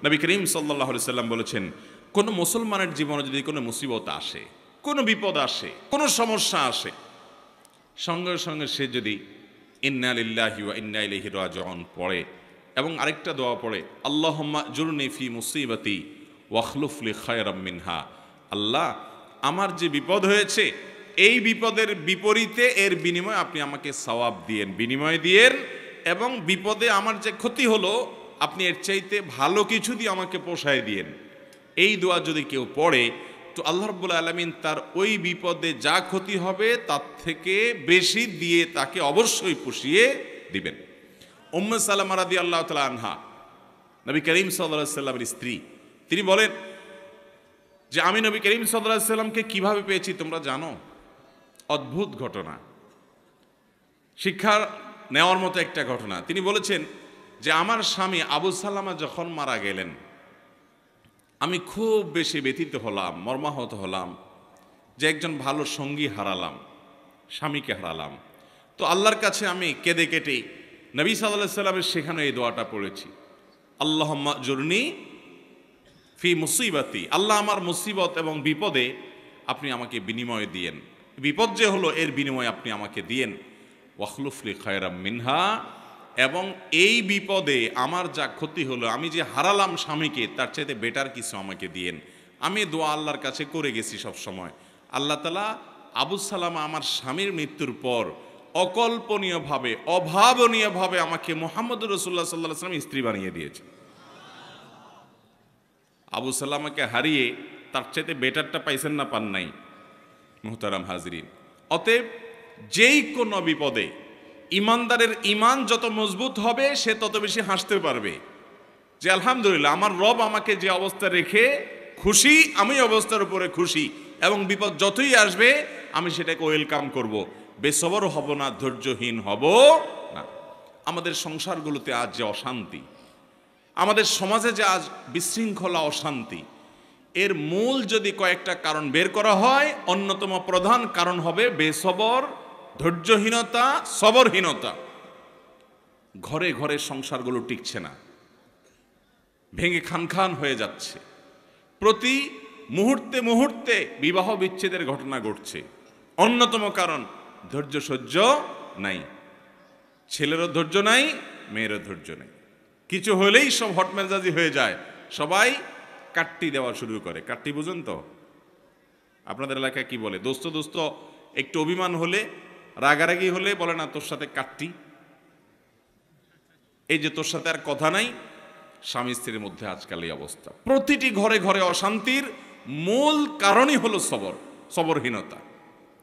নবী করিম সাল্লাল্লাহু আলাইহি সাল্লাম বলেছেন, কোনো মুসলমানের জীবনে যদি কোনো মুসিবত আসে, কোনো বিপদ আসে, কোনো সমস্যা আসে, সঙ্গে সঙ্গে সে যদি ইন্না লিল্লাহি ওয়া ইন্না ইলাইহি রাজিউন পড়ে এবং আরেকটা দোয়া পড়ে, আল্লাহুম্মা জুরনি ফি মুসিবাতি ওয়াখলুফ লি খায়রাম মিনহা, আল্লাহ আমার যে বিপদ হয়েছে এই বিপদের বিপরীতে এর বিনিময়ে আপনি আমাকে সওয়াব দিয়েন, বিনিময় দিয়েন, এবং বিপদে আমার যে ক্ষতি হলো আপনি এর চাইতে ভালো কিছু দিয়ে আমাকে পোষায় দিয়েন। এই দোয়া যদি কেউ পড়ে তো আল্লাহ রাব্বুল আলামিন তার ওই বিপদে যা ক্ষতি হবে তার থেকে বেশি দিয়ে তাকে অবশ্যই পুষিয়ে দিবেন। উম্মে সালামা রাদিয়াল্লাহু তাআলা আনহা, নবী করিম সাল্লাল্লাহু আলাইহি সাল্লামের স্ত্রী, তিনি বলেন যে আমি নবী করিম সাল্লাল্লাহু আলাইহি সাল্লামকে কিভাবে পেয়েছি তোমরা জানো? অদ্ভুত ঘটনা, শিক্ষা নেওয়ার মতো একটা ঘটনা। তিনি বলেছেন যে আমার স্বামী আবু সালামা যখন মারা গেলেন আমি খুব বেশি ব্যথিত হলাম, মর্মাহত হলাম যে একজন ভালো সঙ্গী হারালাম, স্বামীকে হারালাম। তো আল্লাহর কাছে আমি কেঁদে কেটে নবী সাল্লাল্লাহু আলাইহি সাল্লামের সেখানে এই দোয়াটা পড়েছি, আল্লাহুম্মা জুরনি ফি মুসিবাতি, আল্লাহ আমার মুসিবত এবং বিপদে আপনি আমাকে বিনিময় দিয়েন, বিপদ যে হলো এর বিনিময়ে আপনি আমাকে দিয়েন, ওয়াখলুফ লি খায়রাম মিনহা, এবং এই বিপদে আমার যা ক্ষতি হলো, আমি যে হারালাম স্বামীকে, তার চাইতে বেটার কিছু আমাকে দিয়েন। আমি দোয়া আল্লাহর কাছে করে গেছি সব সময়। আল্লাহ তাআলা আবু সালামা আমার স্বামীর মৃত্যুর পর অকল্পনীয়ভাবে, অভাবনীয়ভাবে আমাকে মুহাম্মদুর রাসূলুল্লাহ সাল্লাল্লাহু আলাইহি ওয়াসাল্লাম স্ত্রী বানিয়ে দিয়েছে। আবু সালামাকে হারিয়ে তার চাইতে বেটারটা পাইছেন না, পান নাই? মুহতারাম হাজরিন, অতএব যেই কোনো বিপদে ইমানদারের ইমান যত মজবুত হবে সে তত বেশি হাসতে পারবে যে আলহামদুলিল্লাহ আমার রব আমাকে যে অবস্থা রেখে খুশি, আমি অবস্থার উপরে খুশি, এবং বিপদ যতই আসবে আমি সেটাকে ওয়েলকাম করব, বেসবর হব না, ধৈর্যহীন হব না। আমাদের সংসারগুলোতে আজ যে অশান্তি, আমাদের সমাজে যে আজ বিশৃঙ্খলা, অশান্তি, এর মূল যদি কয়েকটা কারণ বের করা হয়, অন্যতম প্রধান কারণ হবে বেসবর, ধৈর্যহীনতা, সবরহীনতা। ঘরে ঘরে সংসারগুলো টিকছে না, ভেঙে খান হয়ে যাচ্ছে, প্রতি মুহূর্তে মুহূর্তে বিবাহ বিচ্ছেদের ঘটনা ঘটছে। অন্যতম কারণ ধৈর্য সহ্য নাই, ছেলেরও ধৈর্য নাই, মেয়েরও ধৈর্য নেই, কিছু হলেই সব হটমেজাজি হয়ে যায়, সবাই কাট্টি দেওয়া শুরু করে। কাট্টি বুঝেন তো? আপনাদের এলাকায় কি বলে? দোস্ত দোস্ত একটু অভিমান হলে, রাগারাগি হলে বলে না তোর সাথে কাট্টি, এই যে তোর সাথে আর কথা নাই। স্বামী স্ত্রীর মধ্যে আজকাল এই অবস্থা, প্রতিটি ঘরে ঘরে অশান্তির মূল কারণই হলো সবরহীনতা,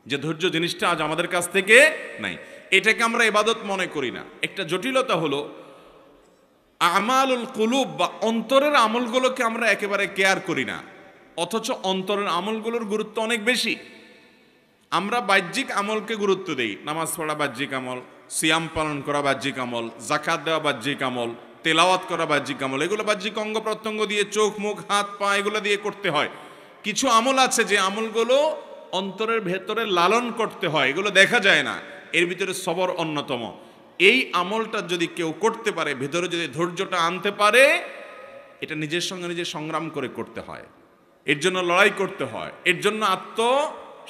যে ধৈর্য জিনিসটা আজ আমাদের কাছ থেকে নাই। এটাকে আমরা ইবাদত মনে করি না। একটা জটিলতা হলো আমালুল কুলুব বা অন্তরের আমলগুলোকে আমরা একেবারে কেয়ার করি না, অথচ অন্তরের আমলগুলোর গুরুত্ব অনেক বেশি। আমরা বাহ্যিক আমলকে গুরুত্ব দেই, নামাজ পড়া বাহ্যিক আমল, সিয়াম পালন করা বাহ্যিক আমল, যাকাত দেওয়া বাহ্যিক আমল, তেলাওয়াত করা বাহ্যিক আমল, এগুলো বাহ্যিক অঙ্গ প্রত্যঙ্গ দিয়ে, চোখ মুখ হাত পা এগুলো দিয়ে করতে হয়। কিছু আমল আছে যে আমলগুলো অন্তরের ভেতরে লালন করতে হয়, এগুলো দেখা যায় না, এর ভিতরে সবর অন্যতম। এই আমলটা যদি কেউ করতে পারে, ভেতরে যদি ধৈর্যটা আনতে পারে, এটা নিজের সঙ্গে নিজে সংগ্রাম করে করতে হয়, এর জন্য লড়াই করতে হয়, এর জন্য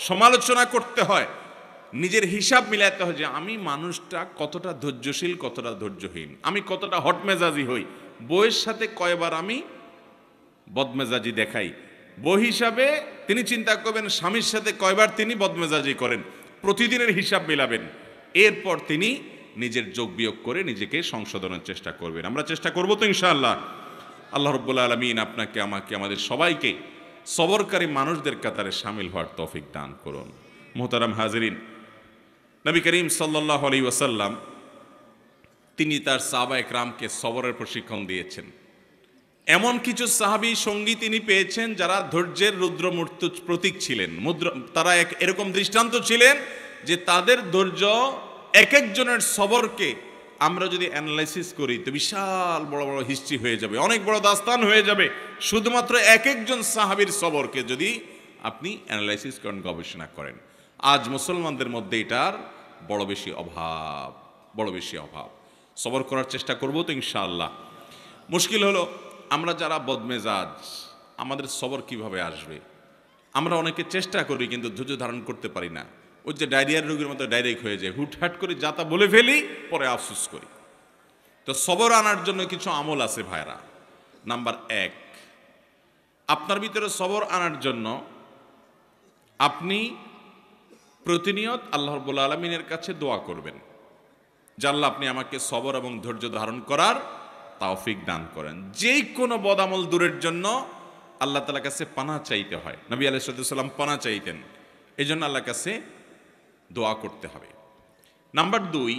সমালোচনা করতে হয়, নিজের হিসাব মিলাতে হয় যে আমি মানুষটা কতটা ধৈর্যশীল, কতটা ধৈর্যহীন, আমি কতটা হটমেজাজি হই, বউয়ের সাথে কয়বার আমি বদমেজাজি দেখাই। বউ হিসাবে তিনি চিন্তা করবেন স্বামীর সাথে কয়বার তিনি বদমেজাজি করেন, প্রতিদিনের হিসাব মিলাবেন, এরপর তিনি নিজের যোগ বিয়োগ করে নিজেকে সংশোধনের চেষ্টা করবেন। আমরা চেষ্টা করব তো ইনশাআল্লাহ। আল্লাহ রাব্বুল আলামিন আপনাকে, আমাকে, আমাদের সবাইকে সবরকারী মানুষদের কাতারে শামিল হওয়ার তৌফিক দান করুন। মুহতারাম হাজিরিন, নবী করিম সাল্লাল্লাহু আলাইহি ওয়াসাল্লাম তিনি তার সাহাবায়ে কেরামকে সবরের প্রশিক্ষণ দিয়েছেন। এমন কিছু সাহাবী সঙ্গী তিনি পেয়েছেন যারা ধৈর্যের রুদ্রমূর্ত প্রতীক ছিলেন, তারা এরকম দৃষ্টান্ত ছিলেন যে তাদের ধৈর্য, এক একজনের সবরকে আমরা যদি অ্যানালাইসিস করি তো বিশাল বড় বড় হিস্ট্রি হয়ে যাবে, অনেক বড় দাস্তান হয়ে যাবে, শুধুমাত্র এক একজন সাহাবীর সবরকে যদি আপনি অ্যানালাইসিস করেন, গবেষণা করেন। আজ মুসলমানদের মধ্যে এটার বড় বেশি অভাব। সবর করার চেষ্টা করব তো ইনশাআল্লাহ। মুশকিল হলো আমরা যারা বদমেজাজ, আমাদের সবর কিভাবে আসবে? আমরা অনেকে চেষ্টা করি কিন্তু ধৈর্য ধারণ করতে পারি না। ওই যে ডায়রিয়ার রোগীর মতো ডাইরেক্ট হয়ে যায়, হুটহাট করে যা তা বলে ফেলি, পরে আফসোস করি। তো সবর আনার জন্য কিছু আমল আছে ভাইরা। নাম্বার 1, আপনার ভিতরে সবর আনার জন্য আপনি প্রতিনিয়ত আল্লাহ রাব্বুল আলামিনের কাছে দোয়া করবেন যে আল্লাহ আপনি আমাকে সবর এবং ধৈর্য ধারণ করার তৌফিক দান করেন। যেই কোনো বদামল দূরের জন্য আল্লাহ তাআলার কাছে পানাহ চাইতে হয়। নবী আলাইহিস সালাম পানাহ চাইতেন, এই জন্য আল্লাহর কাছে দোয়া করতে হবে। নাম্বার 2,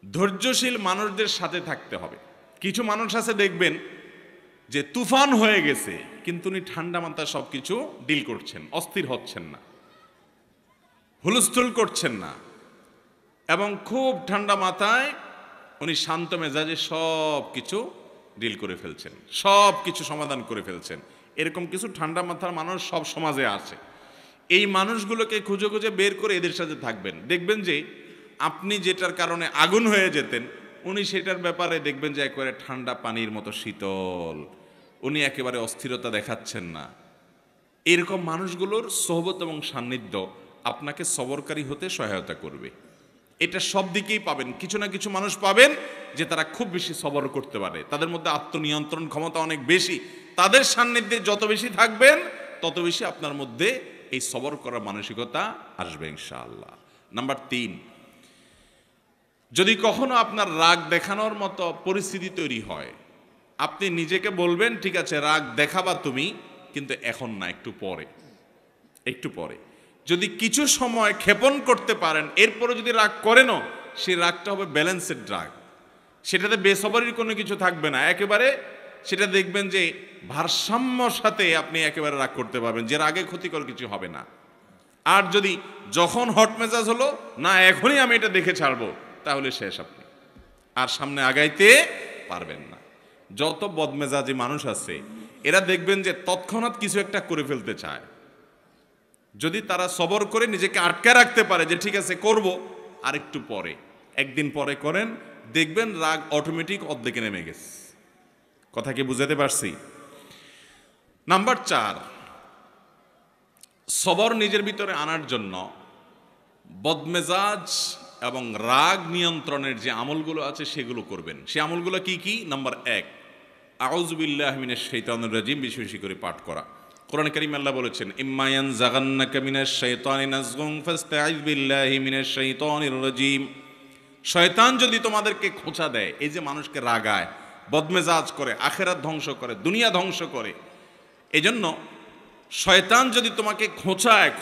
ধৈর্যশীল মানুষদের সাথে থাকতে হবে। কিছু মানুষ আছে দেখবেন যে তুফান হয়ে গেছে, কিন্তু উনি ঠান্ডা মাথায় সব কিছু ডিল করছেন, অস্থির হচ্ছেন না, হুলস্থুল করছেন না, এবং খুব ঠান্ডা মাথায় উনি শান্ত মেজাজে সব কিছু ডিল করে ফেলছেন, সব কিছু সমাধান করে ফেলছেন। এরকম কিছু ঠান্ডা মাথার মানুষ সব সমাজে আছে। এই মানুষগুলোকে খুঁজে খুঁজে বের করে এদের সাথে থাকবেন। দেখবেন যে আপনি যেটার কারণে আগুন হয়ে যেতেন, উনি সেটার ব্যাপারে দেখবেন যে একেবারে ঠান্ডা পানির মতো শীতল, উনি একেবারে অস্থিরতা দেখাচ্ছেন না। এরকম মানুষগুলোর সোহবত এবং সান্নিধ্য আপনাকে সবরকারী হতে সহায়তা করবে। এটা সব দিকেই পাবেন। কিছু না কিছু মানুষ পাবেন যে তারা খুব বেশি সবর করতে পারে, তাদের মধ্যে আত্মনিয়ন্ত্রণ ক্ষমতা অনেক বেশি। তাদের সান্নিধ্যে যত বেশি থাকবেন তত বেশি আপনার মধ্যে এই সবর করার মানসিকতা আসবে ইনশাআল্লাহ। নাম্বার 3, যদি কখনো আপনার রাগ দেখানোর মতো পরিস্থিতি তৈরি হয়, আপনি নিজেকে বলবেন ঠিক আছে রাগ দেখাবা তুমি, কিন্তু এখন না, একটু পরে, একটু পরে। যদি কিছু সময় ক্ষেপণ করতে পারেন, এরপরে যদি রাগ করেনও, সেই রাগটা হবে ব্যালেন্সেড রাগ, সেটাতে বেসবরির কোনো কিছু থাকবে না, একেবারে সেটা দেখবেন যে ভারসাম্যর সাথে আপনি একেবারে রাগ করতে পারবেন, যে রাগে ক্ষতিকর কিছু হবে না। আর যদি যখন হট মেজাজ হলো না এখনই আমি এটা দেখে ছাড়বো, তাহলে শেষ, আপনি আর সামনে আগাইতে পারবেন না। যত বদমেজাজি মানুষ আছে এরা দেখবেন যে তৎক্ষণাৎ কিছু একটা করে ফেলতে চায়। যদি তারা সবর করে নিজেকে আটকে রাখতে পারে যে ঠিক আছে করব, আর একটু পরে, একদিন পরে করেন, দেখবেন রাগ অটোমেটিক অর্ধেকে নেমে গেছে। কথা কি বুঝাতে পারছি? নাম্বার 4, সবর নিজের ভিতরে আনার জন্য বদমেজাজ এবং রাগ নিয়ন্ত্রণের যে আমলগুলো আছে সেগুলো করবেন। সে আমলগুলো কি কি? নাম্বার 1, আউযু বিল্লাহি মিনাশ শাইতানির রাজিম বেশি বেশি করে পাঠ করা। কোরআন কারীমে আল্লাহ বলেছেন ইম্মা ইয়ানজাগান্নাকা মিনাশ শাইতানি নাযগুন ফাস্তাইয বিল্লাহি মিনাশ শাইতানির রাজিম। শয়তান যদি তোমাদেরকে খোঁচা দেয়, এই যে মানুষকে রাগায়, বদমেজাজ করে, আখিরাত ধ্বংস করে, দুনিয়া ধ্বংস করে, এজন্য শয়তান যদি তোমাকে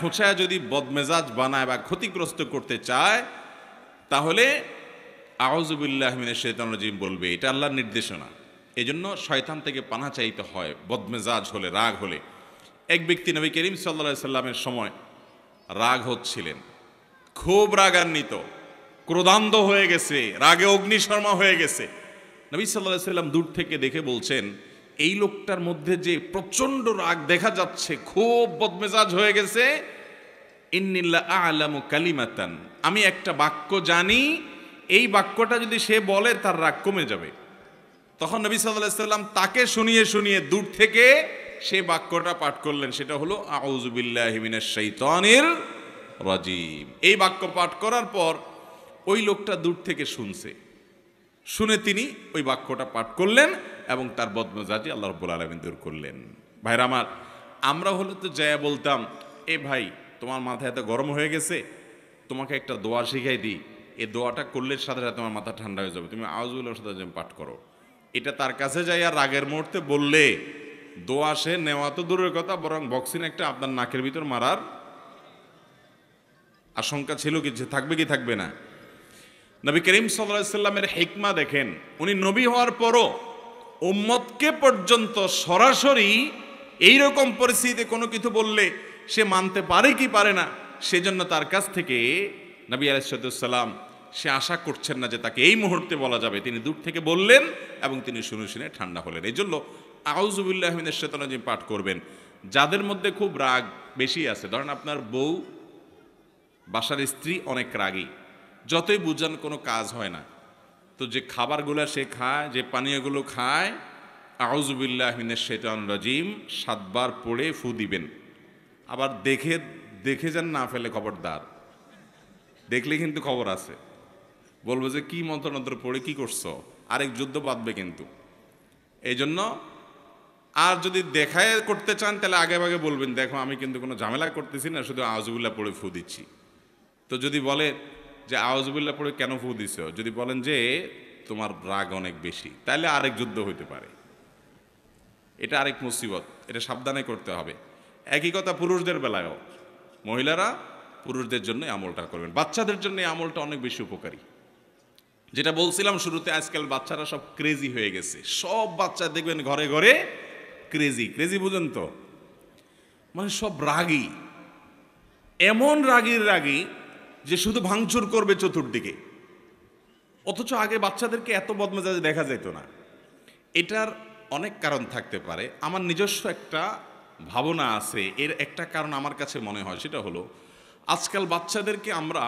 খোঁচায় যদি বদমেজাজ বানায় বা ক্ষতিগ্রস্ত করতে চায়, তাহলে আউযু বিল্লাহি মিনাশ শাইতানির রাজিম বলবে। এটা আল্লাহর নির্দেশনা। এজন্য শয়তান থেকে পানাহ চাইতে হয় বদমেজাজ হলে, রাগ হলে। এক ব্যক্তি নবী করিম সাল্লাল্লাহু আলাইহি সাল্লামের সময় রাগ হচ্ছিলেন, খুব রাগান্বিত, ক্রোধান্ধ হয়ে গেছে, রাগে অগ্নিশর্মা হয়ে গেছে। নবী সাল্লাল্লাহু আলাইহি সাল্লাম দূর থেকে দেখে বলছেন এই লোকটার মধ্যে যে প্রচন্ড রাগ দেখা যাচ্ছে, খুব বদমেজাজ হয়ে গেছে, ইন্নিল্লা আ'লামু কালিমাতান, আমি একটা বাক্য জানি, এই বাক্যটা যদি সে বলে তার রাগ কমে যাবে। তখন নবী সাল্লাল্লাহু আলাইহি সাল্লাম তাকে শুনিয়ে শুনিয়ে দূর থেকে সেই বাক্যটা পাঠ করলেন, সেটা হলো আউযু বিল্লাহি মিনাশ শাইতানির রাজিম। এই বাক্য পাঠ করার পর ওই লোকটা দূর থেকে শুনে তিনি ওই বাক্যটা পাঠ করলেন এবং তার বদমেজাজি আল্লাহ রাব্বুল আলামিন দূর করলেন। ভাইরা আমার, আমরা হলে তো যায়া বলতাম এ ভাই তোমার মাথা এত গরম হয়ে গেছে, তোমাকে একটা দোয়া শিখাই দিই, এই দোয়াটা করলে সাথে সাথে তোমার মাথা ঠান্ডা হয়ে যাবে, তুমি আউযু বিল্লাহি মিনাশ শাইতানির রাজিম পাঠ করো। এটা তার কাছে যাইয়া রাগের মুহূর্তে বললে দোয়া সে নেওয়া তো দূরের কথা, বরং বক্সিন একটা আপনার নাকের ভিতর মারার আশঙ্কা ছিল, কিছু থাকবে কি থাকবে না। নবী করিম সাল্লাল্লাহু আলাইহি সাল্লামের হিকমা দেখেন, উনি নবী হওয়ার পরও উম্মতকে পর্যন্ত সরাসরি এইরকম পরিস্থিতিতে কোনো কিছু বললে সে মানতে পারে কি পারে না, সেজন্য তার কাছ থেকে নবী আলাইহিস সালাম সে আশা করছেন না যে তাকে এই মুহূর্তে বলা যাবে, তিনি দূর থেকে বললেন এবং তিনি শুনে শুনে ঠান্ডা হলেন। এই জন্য আউযু বিল্লাহি মিনাশ শাইতানির রাজিম পাঠ করবেন। যাদের মধ্যে খুব রাগ বেশি আছে, ধরেন আপনার বউ, বাসার স্ত্রী অনেক রাগী, যতই বুঝান কোনো কাজ হয় না, তো যে খাবারগুলো সে খায়, যে পানীয়গুলো খায়, আউযু বিল্লাহি মিনাশ শাইতানির রাজিম 7 বার পড়ে ফু দিবেন। আবার দেখে দেখে যান, না ফেলে খবরদার। দেখলে কিন্তু খবর আছে, বলবো যে কি মন্ত্র পড়ে কি করছো, আরেক যুদ্ধ বাঁধবে কিন্তু। এই জন্য আর যদি দেখায় করতে চান তাহলে আগে আগে বলবেন, দেখো আমি কিন্তু কোনো ঝামেলা করতেছি না, শুধু আউযুবিল্লাহ পড়ে ফু দিচ্ছি। তো যদি বলে যে আউযুবিল্লাহ পড়ে কেন ফু দিছ, যদি বলেন যে তোমার রাগ অনেক বেশি, তাহলে আরেক যুদ্ধ হইতে পারে। এটা আরেক মুসিবত, এটা সাবধানে করতে হবে। একই কথা পুরুষদের বেলায়ও, মহিলারা পুরুষদের জন্য আমলটা করবেন, বাচ্চাদের জন্য এই আমলটা অনেক বেশি উপকারী। যেটা বলছিলাম শুরুতে, আজকাল বাচ্চারা সব ক্রেজি হয়ে গেছে। সব বাচ্চা দেখবেন ঘরে ঘরে ক্রেজি। ক্রেজি বুঝেন তো, মানে সব রাগী, এমন রাগী যে শুধু ভাঙচুর করবে চতুর্দিকে। অথচ আগে বাচ্চাদেরকে এত বদমেজাজ দেখা যেত না। এটার অনেক কারণ থাকতে পারে, আমার নিজস্ব একটা ভাবনা আছে। এর একটা কারণ আমার কাছে মনে হয়, সেটা হলো আজকাল বাচ্চাদেরকে আমরা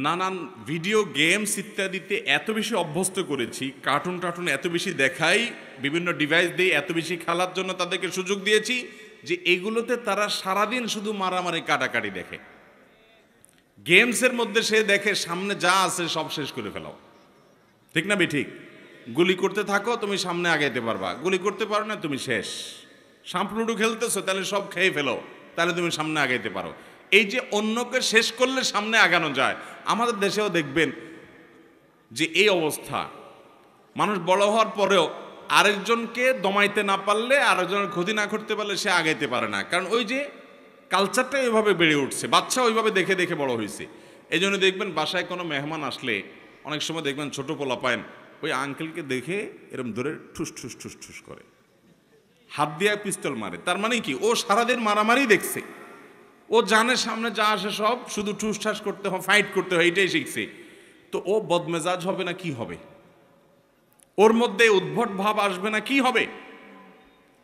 নানান ভিডিও গেমস ইত্যাদিতে এত বেশি অভ্যস্ত করেছি, কার্টুন এত বেশি দেখাই, বিভিন্ন ডিভাইস দিয়ে এত বেশি খেলার জন্য তাদেরকে সুযোগ দিয়েছি যে এগুলোতে তারা সারাদিন শুধু মারামারি কাটাকাটি দেখে। গেমসের মধ্যে সে দেখে সামনে যা আছে সব শেষ করে ফেলাও, ঠিক না ঠিক? গুলি করতে থাকো, তুমি সামনে আগাইতে পারবা। গুলি করতে পারো না, তুমি শেষ। সাম্পলুডু খেলতেছো, তাহলে সব খেয়ে ফেলো, তাহলে তুমি সামনে আগাইতে পারো। এই যে অন্যকে শেষ করলে সামনে আগানো যায়, আমাদের দেশেও দেখবেন যে এই অবস্থা। মানুষ বড় হওয়ার পরেও আরেকজনকে দমাইতে না পারলে, আরেকজনের ক্ষতি না করতে পারলে সে আগাইতে পারে না। কারণ ওই যে কালচারটা ওইভাবে বেড়ে উঠছে, বাচ্চা ওইভাবে দেখে দেখে বড় হয়েছে। এই জন্য দেখবেন বাসায় কোনো মেহমান আসলে অনেক সময় দেখবেন ছোট পোলা পায়েন ওই আঙ্কেলকে দেখে এরকম ধরে ঠুস ঠুস ঠুস ঠুস করে, হাত দিয়ে পিস্তল মারে। তার মানে কি, ও সারাদিন মারামারি দেখছে, ও জানে সামনে যা আসে সব শুধু ঠুস ঠাস করতে হয়, ফাইট করতে হয়, এটাই শিখছে। তো ও বদমেজাজ হবে না কি হবে? ওর মধ্যে উদ্ভট ভাব আসবে না কি হবে?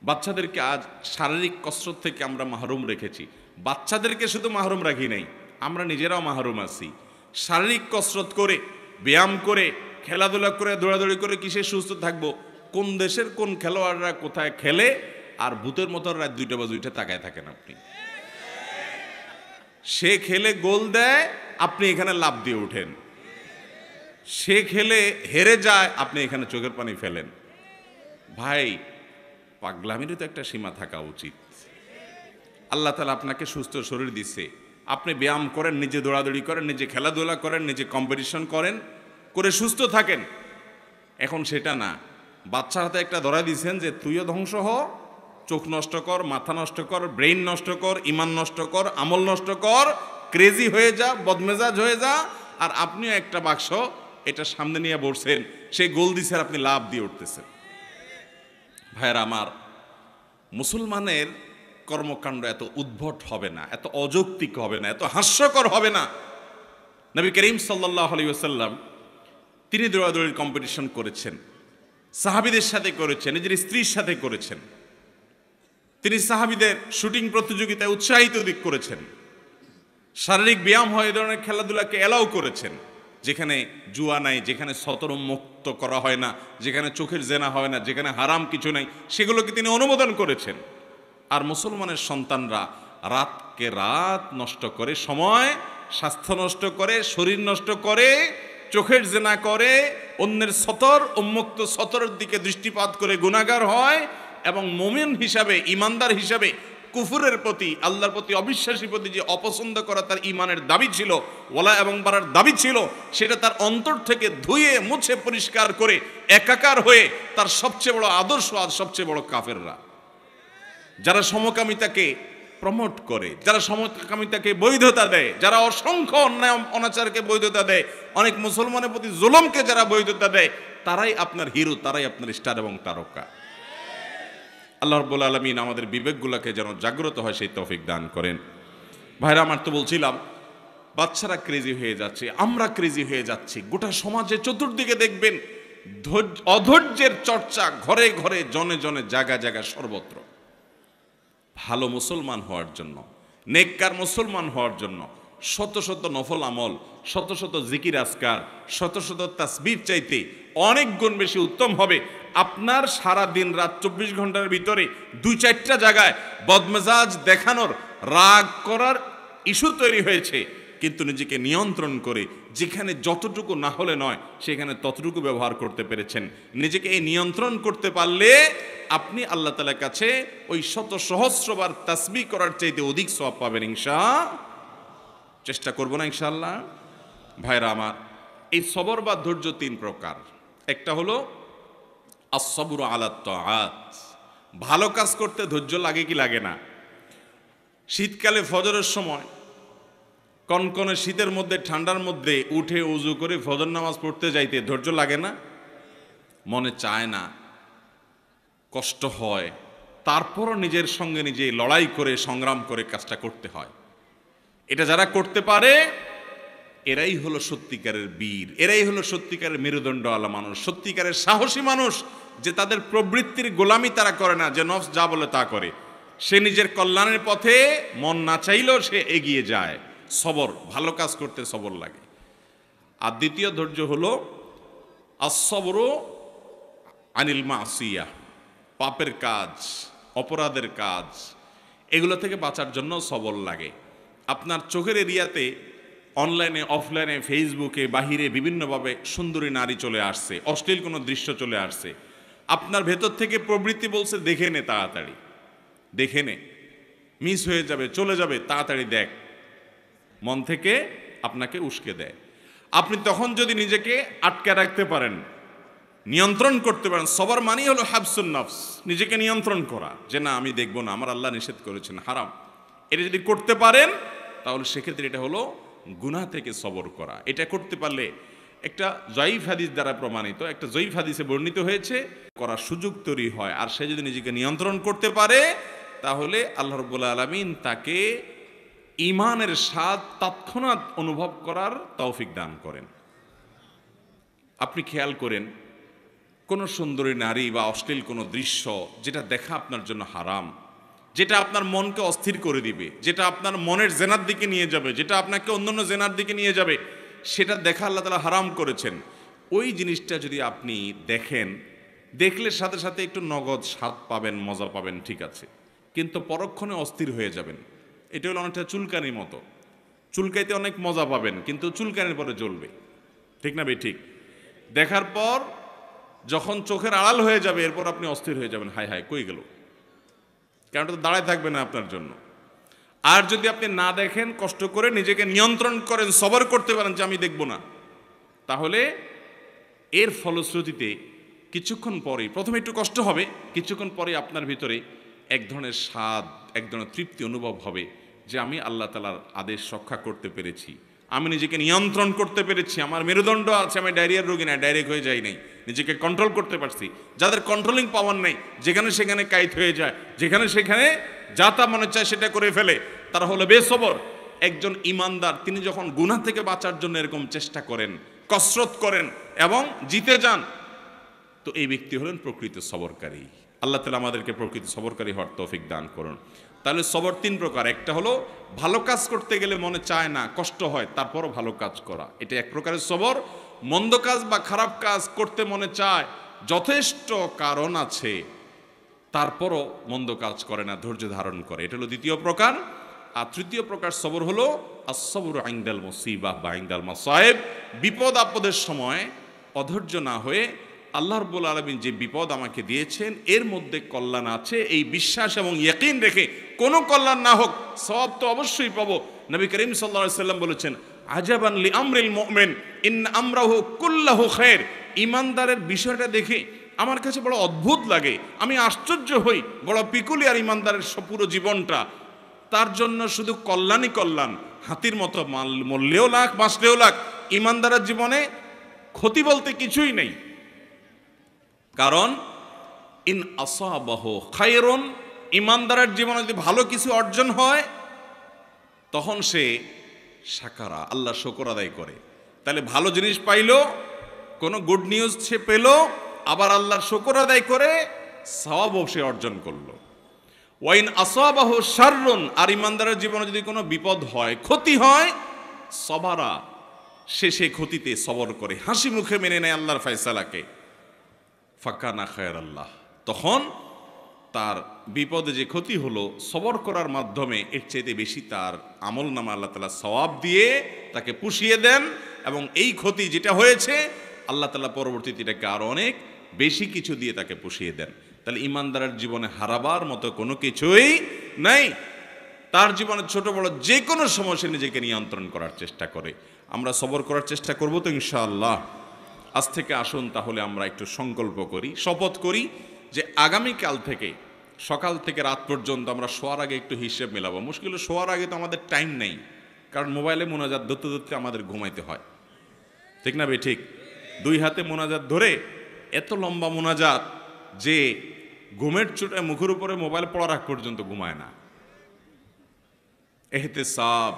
বাচ্চাদেরকে আজ শারীরিক কসরত থেকে আমরা মাহরুম রেখেছি। বাচ্চাদেরকে শুধু মাহরুম রাখি নাই, আমরা নিজেরাও মাহরুম আছি। শারীরিক কসরত করে, ব্যায়াম করে, খেলাধুলা করে, দৌড়াদৌড়ি করে কিসে সুস্থ থাকবো? কোন দেশের কোন খেলোয়াড়রা কোথায় খেলে, আর ভূতের মতো রাত 2টা বা 2টা তাকায় থাকেন আপনি। সে খেলে গোল দেয়, আপনি এখানে লাফ দিয়ে ওঠেন। সে খেলে হেরে যায়, আপনি এখানে চোখের পানি ফেলেন। ভাই, পাগলামিরও তো একটা সীমা থাকা উচিত। আল্লাহ তাআলা আপনাকে সুস্থ শরীর দিচ্ছে, আপনি ব্যায়াম করেন, নিজে দৌড়াদৌড়ি করেন, নিজে খেলাধুলা করেন, নিজে কম্পিটিশন করেন, করে সুস্থ থাকেন। এখন সেটা না, বাচ্চার হাতে একটা ধরা দিয়েছেন যে তুইও ধ্বংস হ, চোখ নষ্ট কর, মাথা নষ্ট কর, ব্রেইন নষ্ট কর, ইমান নষ্ট কর, আমল নষ্ট কর, ক্রেজি হয়ে যা, বদমেজাজ হয়ে যা। আর আপনিও একটা বাক্স এটা সামনে নিয়ে বসছেন, সে গোল দিছে আর আপনি লাভ দিয়ে উঠতেছেন। ভাইয়েরা আমার, মুসলমানের কর্মকাণ্ড এত উদ্ভট হবে না, এত অযৌক্তিক হবে না, এত হাস্যকর হবে না। নবী করিম সাল্লাল্লাহু আলাইহি ওয়াসাল্লাম তিনি দৌড়াদৌড়ির কম্পিটিশন করেছেন, সাহাবীদের সাথে করেছেন, নিজের স্ত্রীর সাথে করেছেন। তিনি সাহাবীদের শুটিং প্রতিযোগিতায় উৎসাহিত দিক করেছেন। শারীরিক ব্যায়াম হয়, এই ধরনের খেলাধুলাকে এলাও করেছেন, যেখানে জুয়া নাই, যেখানে সতর মুক্ত করা হয় না, যেখানে চোখের জেনা হয় না, যেখানে হারাম কিছু নাই, সেগুলোকে তিনি অনুমোদন করেছেন। আর মুসলমানের সন্তানরা রাতকে রাত নষ্ট করে, সময় স্বাস্থ্য নষ্ট করে, শরীর নষ্ট করে, চোখের জেনা করে, অন্যের সতর উন্মুক্ত সতরের দিকে দৃষ্টিপাত করে গুনাহগার হয়, এবং মুমিন হিসাবে, ইমানদার হিসাবে কুফুরের প্রতি, আল্লাহর প্রতি, অবিশ্বাসীর প্রতি যে অপছন্দ করা তার ইমানের দাবি ছিল, ওয়ালা এবং বারার দাবি ছিল, সেটা তার অন্তর থেকে ধুয়ে মুছে পরিষ্কার করে একাকার হয়ে তার সবচেয়ে বড় আদর্শ আর সবচেয়ে বড় কাফেররা, যারা সমকামিতাকে প্রমোট করে, যারা সমকামিতাকে বৈধতা দেয়, যারা অসংখ্য অন্যায় অনাচারকে বৈধতা দেয়, অনেক মুসলমানের প্রতি জুলুমকে যারা বৈধতা দেয়, তারাই আপনার হিরো, তারাই আপনার স্টার এবং তারকা। আল্লাহ রাব্বুল আলামিন আমাদের বিবেকগুলোকে যেন জাগ্রত হয় সেই তৌফিক দান করেন। ভাইরা আমার, তো বলছিলাম বাচ্চারা ক্রেজি হয়ে যাচ্ছে, আমরা ক্রেজি হয়ে যাচ্ছি। গোটা সমাজে চতুর্দিকে দেখবেন অধৈর্যের চর্চা, ঘরে ঘরে, জনে জনে, জায়গা জায়গা, সর্বত্র। ভালো মুসলমান হওয়ার জন্য, নেককার মুসলমান হওয়ার জন্য শত শত নফল আমল, শত শত জিকির আজকার, শত শত তাসবিহ চাইতে অনেক গুণ বেশি উত্তম হবে। আপনার সারা দিন রাত 24 ঘন্টার ভিতরে 2-4টা জায়গায় বদমেজাজ দেখানোর, রাগ করার ইস্যু তৈরি হয়েছে, কিন্তু নিজেকে নিয়ন্ত্রণ করে যেখানে যতটুকু না হলে নয় সেখানে ততটুকু ব্যবহার করতে পেরেছেন। নিজেকে এই নিয়ন্ত্রণ করতে পারলে আপনি আল্লাহ তাআলার কাছে ওই শত সহস্রবার তাসবিহ করার চাইতে অধিক সওয়াব পাবেন চেষ্টা করব না ইনশাআল্লাহ। ভাইরা আমার, এই সবর বা ধৈর্য 3 প্রকার। একটা হলো আস-সবরু আলা তাআত, ভালো কাজ করতে ধৈর্য লাগে কি লাগে না? শীতকালে ফজরের সময় কনকনে শীতের মধ্যে, ঠান্ডার মধ্যে উঠে উজু করে ফজর নামাজ পড়তে যাইতে ধৈর্য লাগে না? মনে চায় না, কষ্ট হয়, তারপরও নিজের সঙ্গে নিজে লড়াই করে সংগ্রাম করে কাজটা করতে হয়। এটা যারা করতে পারে এরাই হলো সত্যিকারের বীর, এরাই হলো সত্যিকারের মেরুদণ্ডওয়ালা মানুষ, সত্যিকারের সাহসী মানুষ, যে তাদের প্রবৃত্তির গোলামি তারা করে না, যে নফস যা বলে তা করে। সে নিজের কল্যাণের পথে মন না চাইলেও সে এগিয়ে যায়। সবর, ভালো কাজ করতে সবর লাগে। আর দ্বিতীয় ধৈর্য হলো আস-সবরু আনিল মাসিয়া, পাপের কাজ, অপরাধের কাজ, এগুলো থেকে বাঁচার জন্য সবর লাগে। আপনার চোখের এরিয়াতে অনলাইনে, অফলাইনে, ফেসবুকে, বাহিরে বিভিন্নভাবে সুন্দরী নারী চলে আসছে, অশ্লীল কোনো দৃশ্য চলে আসছে। আপনার ভেতর থেকে প্রবৃত্তি বলছে দেখে নে, তাড়াতাড়ি দেখে নে, মিস হয়ে যাবে, চলে যাবে, তাড়াতাড়ি দেখ। মন থেকে আপনাকে উস্কে দেয়। আপনি তখন যদি নিজেকে আটকে রাখতে পারেন, নিয়ন্ত্রণ করতে পারেন, সবার মানেই হলো হাবসুন নফস, নিজেকে নিয়ন্ত্রণ করা, যে না আমি দেখব না, আমার আল্লাহ নিষেধ করেছেন, হারাম। এটা যদি করতে পারেন তাহলে সেক্ষেত্রে এটা হলো গুনাহ থেকে সবর করা। এটা করতে পারলে একটা জয়ীফ হাদিস দ্বারা প্রমাণিত, একটা জয়ীফ হাদিসে বর্ণিত হয়েছে, করার সুযোগ তৈরি হয়। আর সে যদি নিজেকে নিয়ন্ত্রণ করতে পারে তাহলে আল্লাহ রাব্বুল আলামিন তাকে ঈমানের স্বাদ তৎক্ষণাৎ অনুভব করার তৌফিক দান করেন। আপনি খেয়াল করেন, কোন সুন্দরী নারী বা অশ্লীল কোনো দৃশ্য যেটা দেখা আপনার জন্য হারাম, যেটা আপনার মনকে অস্থির করে দিবে, যেটা আপনার মনের জেনার দিকে নিয়ে যাবে, যেটা আপনাকে অন্যান্য জেনার দিকে নিয়ে যাবে, সেটা দেখা আল্লাহ তাআলা হারাম করেছেন। ওই জিনিসটা যদি আপনি দেখেন, দেখলে সাথে সাথে একটু নগদ স্বাদ পাবেন, মজা পাবেন, ঠিক আছে, কিন্তু পরক্ষণে অস্থির হয়ে যাবেন। এটা হলো অনেকটা চুলকানির মতো, চুলকাইতে অনেক মজা পাবেন কিন্তু চুলকানির পরে জ্বলবে, ঠিক না ভাই? ঠিক। দেখার পর যখন চোখের আড়াল হয়ে যাবে এরপর আপনি অস্থির হয়ে যাবেন, হায় হায় কই গেল, কারণ তো দাঁড়ায় থাকবে না আপনার জন্য। আর যদি আপনি না দেখেন, কষ্ট করে নিজেকে নিয়ন্ত্রণ করেন, সবর করতে পারেন যে আমি দেখব না, তাহলে এর ফলশ্রুতিতে কিছুক্ষণ পরেই, প্রথমে একটু কষ্ট হবে, কিছুক্ষণ পরে আপনার ভিতরে এক ধরনের স্বাদ, এক ধরনের তৃপ্তি অনুভব হবে যে আমি আল্লাহ তাআলার আদেশ রক্ষা করতে পেরেছি, আমি নিজেকে নিয়ন্ত্রণ করতে পেরেছি, আমার মেরুদণ্ড আছে, আমি ডায়রিয়ার রোগী না, ডাইরেক্ট হয়ে যাই নাই, নিজেকে কন্ট্রোল করতে পারছি। যাদের কন্ট্রোলিং পাওয়ার নেই, যেখানে সেখানে কাইত হয়ে যায়, যেখানে সেখানে যা তা মনে চায় সেটা করে ফেলে, তারা হলো বেসবর। একজন ইমানদার তিনি যখন গুনাহ থেকে বাঁচার জন্য এরকম চেষ্টা করেন, কসরত করেন এবং জিতে যান, তো এই ব্যক্তি হলেন প্রকৃত সবরকারী। আল্লাহ তাআলা আমাদেরকে প্রকৃত সবরকারী হওয়ার তৌফিক দান করুন। তাহলে সবর 3 প্রকার। একটা হলো ভালো কাজ করতে গেলে মনে চায় না, কষ্ট হয়, তারপরও ভালো কাজ করা, এটা এক প্রকারের সবর। মন্দ কাজ বা খারাপ কাজ করতে মনে চায়, যথেষ্ট কারণ আছে, তারপরও মন্দ কাজ করে না, ধৈর্য ধারণ করে, এটা হলো দ্বিতীয় প্রকার। আর তৃতীয় প্রকার সবর হলো আস-সবরু ইনদাল মুসিবাহ বা ইনদাল মাসায়েব, বিপদ আপদের সময় অধৈর্য না হয়ে আল্লাহ রাব্বুল আলামিন যে বিপদ আমাকে দিয়েছেন এর মধ্যে কল্যাণ আছে, এই বিশ্বাস এবং ইয়াকিন রেখে কোনো কল্যাণ না হোক, সওয়াব তো অবশ্যই পাবো। নবী করিম সাল্লাল্লাহু আলাইহি সাল্লাম বলেছেন, আজাবান লি আমরিল মুমিন ইন আমরাহু কুল্লাহু খায়র। ইমানদারের বিষয়টা দেখে আমার কাছে বড় অদ্ভুত লাগে, আমি আশ্চর্য হই, বড় পিকুলিয়ার ইমানদারের পুরো জীবনটা, তার জন্য শুধু কল্যাণই কল্যাণ, হাতির মতো মরলেও লাখ, বাঁচলেও লাখ, ইমানদারের জীবনে ক্ষতি বলতে কিছুই নেই। কারণ ইন আসাবাহু খায়রুন, ইমানদারের জীবনে যদি ভালো কিছু অর্জন হয় তখন সে শাকারা, আল্লাহ শুকর আদায় করে। তাহলে ভালো জিনিস পাইলো, কোনো গুড নিউজ সে পেল, আবার আল্লাহর শুকর আদায় করে সওয়াবও সে অর্জন করলো। ওয়াইন আসাবাহু শাররুন, আর ইমানদারের জীবনে যদি কোনো বিপদ হয়, ক্ষতি হয়, সবারা, সে ক্ষতিতে সবর করে, হাসি মুখে মেনে নেয় আল্লাহর ফয়সালাকে, ফাকানা খায়রাল্লাহ, তখন তার বিপদে যে ক্ষতি হলো সবর করার মাধ্যমে এর চাইতে বেশি তার আমল নামা আল্লাহ তাআলা সওয়াব দিয়ে তাকে পুষিয়ে দেন, এবং এই ক্ষতি যেটা হয়েছে আল্লাহ তাআলা পরবর্তীতে এটাকে আরো অনেক বেশি কিছু দিয়ে তাকে পুষিয়ে দেন। তাহলে ইমানদারের জীবনে হারাবার মতো কোনো কিছুই নাই। তার জীবনে ছোট বড় যে কোনো সময় সে নিজেকে নিয়ন্ত্রণ করার চেষ্টা করে। আমরা সবর করার চেষ্টা করব তো ইনশাআল্লাহ। আজ থেকে আসুন তাহলে আমরা একটু সংকল্প করি, শপথ করি যে আগামীকাল থেকে সকাল থেকে রাত পর্যন্ত আমরা শোয়ার আগে একটু হিসেব মেলাবো। মুশকিল শোয়ার আগে তো আমাদের টাইম নেই, কারণ মোবাইলে মোনাজাত ধরতে ধরতে আমাদের ঘুমাইতে হয়, ঠিক না ভাই? ঠিক। দুই হাতে মোনাজাত ধরে এত লম্বা মোনাজাত যে ঘুমের চোটে মুখের উপরে মোবাইল পড়া রাখ পর্যন্ত ঘুমায় না। এহতেসাব,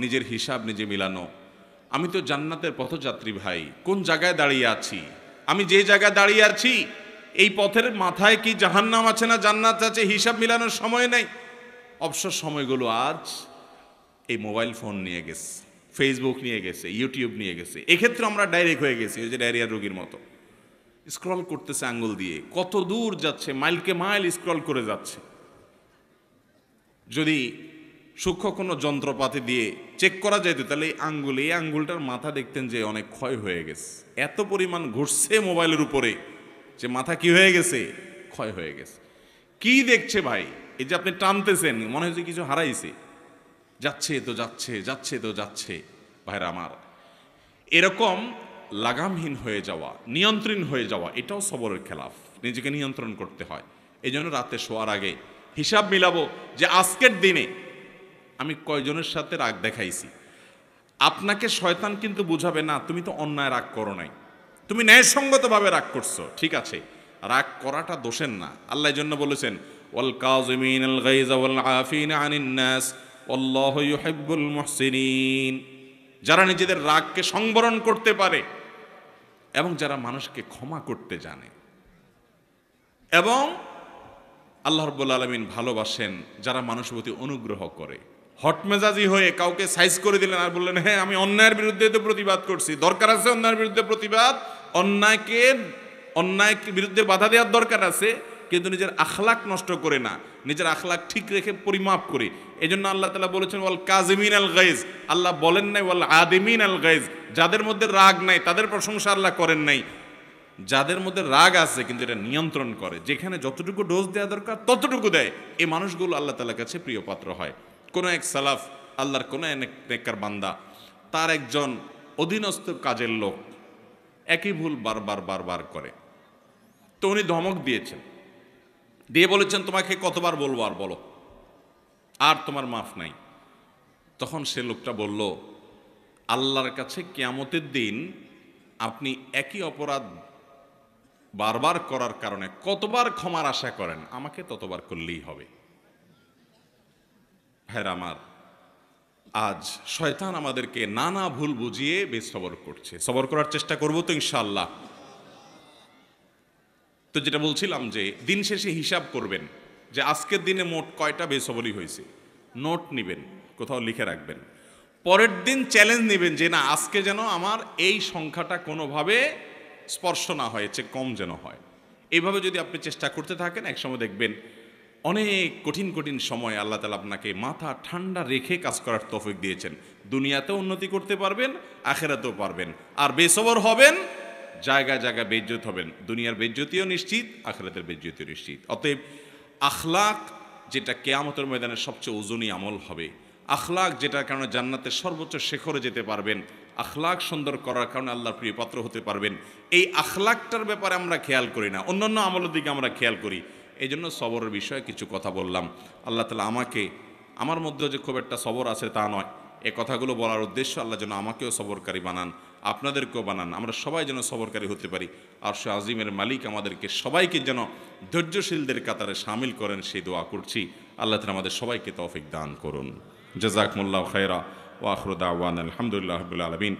নিজের হিসাব নিজে মিলানো। আমি তো জান্নাতের পথযাত্রী ভাই, কোন জায়গায় দাঁড়িয়ে আছি? আমি যে জায়গায় দাঁড়িয়ে আছি এই পথের মাথায় কি জাহান্নাম আছে না জান্নাত আছে, হিসাব মিলানোর সময় নেই। অবসর সময়গুলো আজ এই মোবাইল ফোন নিয়ে গেছে, ফেসবুক নিয়ে গেছে, ইউটিউব নিয়ে গেছে। এক্ষেত্রে আমরা ডাইরেক্ট হয়ে গেছি, ওই যে ডায়রিয়ার রোগীর মতো স্ক্রল করতেছে আঙ্গুল দিয়ে, কত দূর যাচ্ছে, মাইলকে মাইল স্ক্রল করে যাচ্ছে। যদি সূক্ষ্ম কোনো যন্ত্রপাতি দিয়ে চেক করা যেত তাহলে এই আঙ্গুলটার মাথা দেখতেন যে অনেক ক্ষয় হয়ে গেছে। এত পরিমাণ ঘুরছে মোবাইলের উপরে যে মাথা কি হয়ে গেছে, ক্ষয় হয়ে গেছে। কি দেখছে ভাই? এই যে আপনি টানতেছেন, মনে হচ্ছে কিছু হারাইছে, যাচ্ছে তো যাচ্ছে, যাচ্ছে তো যাচ্ছে। ভাইরা আমার, এরকম লাগামহীন হয়ে যাওয়া, নিয়ন্ত্রণ হয়ে যাওয়া, এটাও সবরের খেলাফ। নিজেকে নিয়ন্ত্রণ করতে হয়। এই জন্য রাতে শোয়ার আগে হিসাব মিলাবো যে আজকের দিনে আমি কয়জনের সাথে রাগ দেখাইছি। আপনাকে শয়তান কিন্তু বুঝাবে না তুমি তো অন্যায় রাগ করো নাই, তুমি ন্যায়সঙ্গতভাবে রাগ করছো, ঠিক আছে। রাগ করাটা দোষের না। আল্লাহ এই জন্য বলেছেন ওয়াল কাযিমিনাল গায়যা ওয়াল আফিনা আনিন নাস আল্লাহু ইউহিব্বুল মুহসিনিন। যারা নিজেদের রাগকে সংবরণ করতে পারে এবং যারা মানুষকে ক্ষমা করতে জানে, এবং আল্লাহ রাব্বুল আলামিন ভালোবাসেন যারা মানুষের প্রতি অনুগ্রহ করে। হটমেজাজি হয়ে কাউকে সাইজ করে দিলেন আর বললেন হ্যাঁ আমি অন্যায়ের বিরুদ্ধে তো প্রতিবাদ করছি, দরকার আছে অন্যায়ের বিরুদ্ধে প্রতিবাদ, অন্যায় বিরুদ্ধে বাধা দেওয়ার দরকার আছে, কিন্তু নিজের আখলাক নষ্ট করে না, নিজের আখলাক ঠিক রেখে পরিমাপ করে। এই জন্য আল্লাহ তাআলা বলেছেন ওয়াল কাযিমিন আল গায়জ। আল্লাহ বলেন নাই ওয়াল আদিমিন আল গায়জ, যাদের মধ্যে রাগ নাই তাদের প্রশংসা আল্লাহ করেন নাই। যাদের মধ্যে রাগ আছে কিন্তু এটা নিয়ন্ত্রণ করে, যেখানে যতটুকু ডোজ দেওয়া দরকার ততটুকু দেয়, এই মানুষগুলো আল্লাহ তাআলার কাছে প্রিয় পাত্র হয়। কোন এক সালাফ, আল্লাহর কোন এক নেককার বান্দা, তার একজন অধীনস্থ কাজের লোক একই ভুল বারবার করে, তো উনি ধমক দিয়েছেন, দিয়ে বলেছেন তোমাকে কতবার বলবো আর বলো, আর তোমার মাফ নাই। তখন সে লোকটা বলল আল্লাহর কাছে কিয়ামতের দিন আপনি একই অপরাধ বারবার করার কারণে কতবার ক্ষমার আশা করেন, আমাকে ততবার করলেই হবে। ভাইরা আমার, আজ শয়তান আমাদেরকে নানা ভুল বুঝিয়ে বেসবর করছে। সবর করার চেষ্টা করব তো ইনশাআল্লাহ। তো যেটা বলছিলাম যে দিন শেষে হিসাব করবেন যে আজকের দিনে মোট কয়টা বেসবরি হয়েছে, নোট নেবেন, কোথাও লিখে রাখবেন। পরের দিন চ্যালেঞ্জ নেবেন যে না আজকে যেন আমার এই সংখ্যাটা কোনোভাবে স্পর্শ না হয়েছে, কম যেন হয়। এইভাবে যদি আপনি চেষ্টা করতে থাকেন, একসময় দেখবেন অনেক কঠিন কঠিন সময় আল্লাহ তাআলা আপনাকে মাথা ঠান্ডা রেখে কাজ করার তৌফিক দিয়েছেন। দুনিয়াতেও উন্নতি করতে পারবেন, আখিরাতেও পারবেন। আর বেসবর হবেন, জায়গায় জায়গায় বেইজ্জত হবেন। দুনিয়ার বেইজ্জতিও নিশ্চিত, আখিরাতের বেইজ্জতিও নিশ্চিত। অতএব আখলাক যেটা কিয়ামতের ময়দানে সবচেয়ে ওজনী আমল হবে, আখলাক যেটার কারণে জান্নাতের সর্বোচ্চ শিখরে যেতে পারবেন, আখলাক সুন্দর করার কারণে আল্লাহর প্রিয় পাত্র হতে পারবেন, এই আখলাকটার ব্যাপারে আমরা খেয়াল করি না, অন্যান্য আমলের দিকে আমরা খেয়াল করি। এই জন্য সবরের বিষয়ে কিছু কথা বললাম। আল্লাহ তাআলা আমাকে, আমার মধ্যেও যে খুব একটা সবর আছে তা নয়, এই কথাগুলো বলার উদ্দেশ্য আল্লাহ যেন আমাকেও সবরকারী বানান, আপনাদেরকেও বানান, আমরা সবাই যেন সবরকারী হতে পারি। আর সে আজিমের মালিক আমাদেরকে সবাইকে যেন ধৈর্যশীলদের কাতারে শামিল করেন, সেই দোয়া করছি। আল্লাহ তাআলা আমাদের সবাইকে তৌফিক দান করুন। জাযাকুমুল্লাহু খায়রা ওয়া আখিরু দাওয়ানা আলহামদুলিল্লাহি রাব্বিল আলামিন।